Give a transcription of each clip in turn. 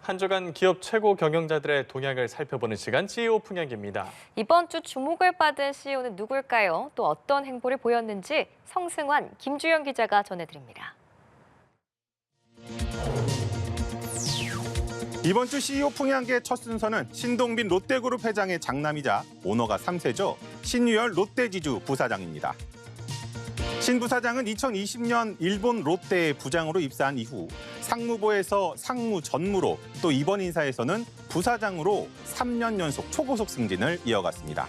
한 주간 기업 최고 경영자들의 동향을 살펴보는 시간 CEO 풍향기입니다. 이번 주 주목을 받은 CEO는 누굴까요? 또 어떤 행보를 보였는지 성승환, 김주영 기자가 전해드립니다. 이번 주 CEO 풍향기의 첫 순서는 신동빈 롯데그룹 회장의 장남이자 오너가 3세죠. 신유열 롯데지주 부사장입니다. 신 부사장은 2020년 일본 롯데의 부장으로 입사한 이후 상무부에서 상무 전무로 또 이번 인사에서는 부사장으로 3년 연속 초고속 승진을 이어갔습니다.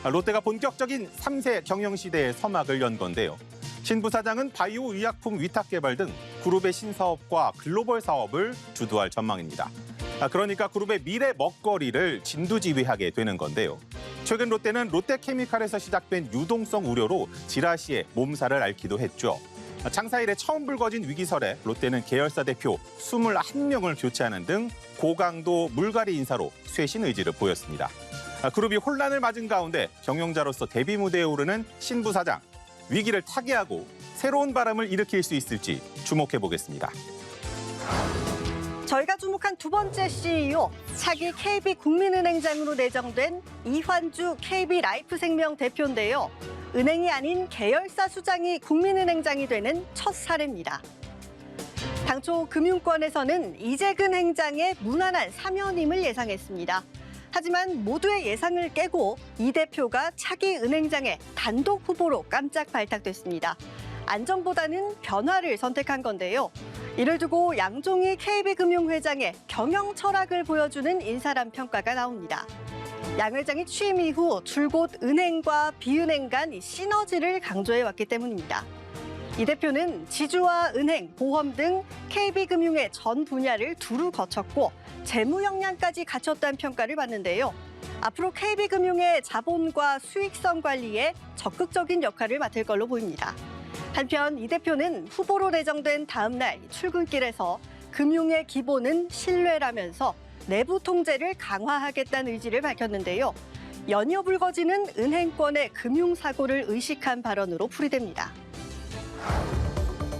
롯데가 본격적인 3세 경영시대의 서막을 연 건데요. 신 부사장은 바이오 의약품 위탁 개발 등 그룹의 신사업과 글로벌 사업을 주도할 전망입니다. 그러니까 그룹의 미래 먹거리를 진두지휘하게 되는 건데요. 최근 롯데는 롯데케미칼에서 시작된 유동성 우려로 지라시에 몸살을 앓기도 했죠. 장사 이래 처음 불거진 위기설에 롯데는 계열사 대표 21명을 교체하는 등 고강도 물갈이 인사로 쇄신 의지를 보였습니다. 그룹이 혼란을 맞은 가운데 경영자로서 데뷔 무대에 오르는 신 부사장, 위기를 타개하고 새로운 바람을 일으킬 수 있을지 주목해 보겠습니다. 저희가 주목한 두 번째 CEO, 차기 KB국민은행장으로 내정된 이환주 KB라이프생명 대표인데요. 은행이 아닌 계열사 수장이 국민은행장이 되는 첫 사례입니다. 당초 금융권에서는 이재근 행장의 무난한 사면임을 예상했습니다. 하지만 모두의 예상을 깨고 이 대표가 차기 은행장의 단독 후보로 깜짝 발탁됐습니다. 안정보다는 변화를 선택한 건데요. 이를 두고 양종희 KB금융회장의 경영 철학을 보여주는 인사람 평가가 나옵니다. 양 회장이 취임 이후 줄곧 은행과 비은행 간 시너지를 강조해왔기 때문입니다. 이 대표는 지주와 은행, 보험 등 KB금융의 전 분야를 두루 거쳤고 재무 역량까지 갖췄다는 평가를 받는데요. 앞으로 KB금융의 자본과 수익성 관리에 적극적인 역할을 맡을 걸로 보입니다. 한편 이 대표는 후보로 내정된 다음 날 출근길에서 금융의 기본은 신뢰라면서 내부 통제를 강화하겠다는 의지를 밝혔는데요. 연이어 불거지는 은행권의 금융사고를 의식한 발언으로 풀이됩니다.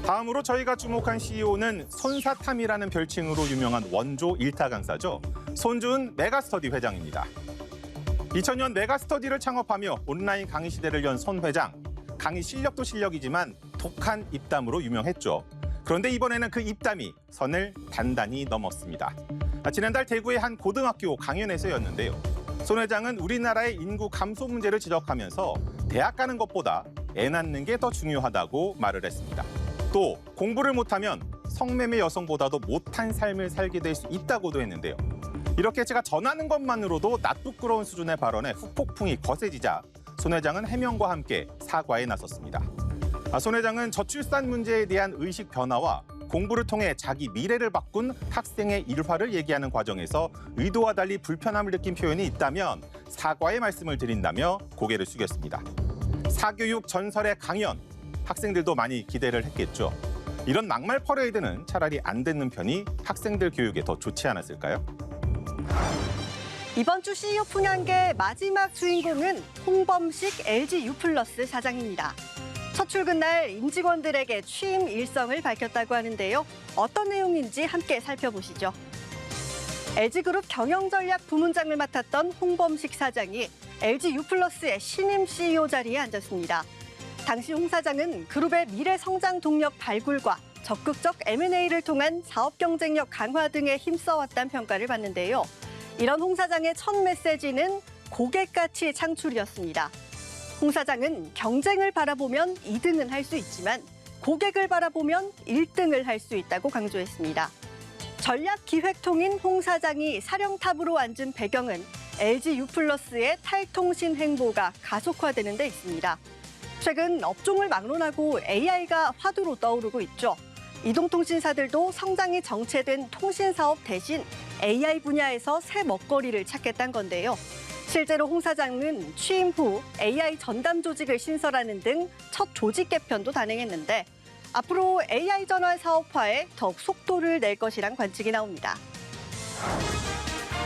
다음으로 저희가 주목한 CEO는 손사탐이라는 별칭으로 유명한 원조 일타 강사죠. 손준 메가스터디 회장입니다. 2000년 메가스터디를 창업하며 온라인 강의 시대를 연 손 회장. 강의 실력도 실력이지만 독한 입담으로 유명했죠. 그런데 이번에는 그 입담이 선을 단단히 넘었습니다. 지난달 대구의 한 고등학교 강연에서였는데요. 손 회장은 우리나라의 인구 감소 문제를 지적하면서 대학 가는 것보다 애 낳는 게 더 중요하다고 말을 했습니다. 또 공부를 못하면 성매매 여성보다도 못한 삶을 살게 될 수 있다고도 했는데요. 이렇게 제가 전하는 것만으로도 낯부끄러운 수준의 발언에 후폭풍이 거세지자 손 회장은 해명과 함께 사과에 나섰습니다. 손 회장은 저출산 문제에 대한 의식 변화와 공부를 통해 자기 미래를 바꾼 학생의 일화를 얘기하는 과정에서 의도와 달리 불편함을 느낀 표현이 있다면 사과의 말씀을 드린다며 고개를 숙였습니다. 사교육 전설의 강연, 학생들도 많이 기대를 했겠죠. 이런 막말 퍼레이드는 차라리 안 듣는 편이 학생들 교육에 더 좋지 않았을까요? 이번 주 CEO 풍향계 마지막 주인공은 홍범식 LGU+ 사장입니다. 첫 출근 날 임직원들에게 취임 일성을 밝혔다고 하는데요. 어떤 내용인지 함께 살펴보시죠. LG그룹 경영전략 부문장을 맡았던 홍범식 사장이 LGU+의 신임 CEO 자리에 앉았습니다. 당시 홍 사장은 그룹의 미래 성장 동력 발굴과 적극적 M&A를 통한 사업 경쟁력 강화 등에 힘써왔다는 평가를 받는데요. 이런 홍 사장의 첫 메시지는 고객 가치 창출이었습니다. 홍 사장은 경쟁을 바라보면 2등은 할 수 있지만 고객을 바라보면 1등을 할 수 있다고 강조했습니다. 전략기획통인 홍 사장이 사령탑으로 앉은 배경은 LGU+의 탈통신 행보가 가속화되는 데 있습니다. 최근 업종을 막론하고 AI가 화두로 떠오르고 있죠. 이동통신사들도 성장이 정체된 통신사업 대신 AI 분야에서 새 먹거리를 찾겠다는 건데요. 실제로 홍 사장은 취임 후 AI 전담 조직을 신설하는 등 첫 조직 개편도 단행했는데 앞으로 AI 전환 사업화에 더욱 속도를 낼 것이란 관측이 나옵니다.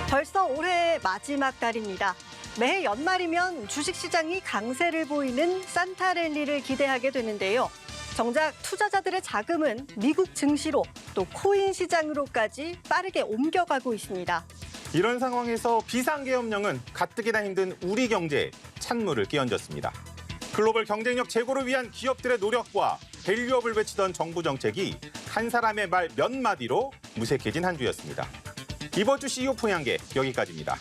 벌써 올해의 마지막 달입니다. 매해 연말이면 주식시장이 강세를 보이는 산타랠리를 기대하게 되는데요. 정작 투자자들의 자금은 미국 증시로 또 코인 시장으로까지 빠르게 옮겨가고 있습니다. 이런 상황에서 비상계엄령은 가뜩이나 힘든 우리 경제에 찬물을 끼얹었습니다. 글로벌 경쟁력 제고를 위한 기업들의 노력과 밸류업을 외치던 정부 정책이 한 사람의 말 몇 마디로 무색해진 한 주였습니다. 이번 주 CEO 풍향계 여기까지입니다.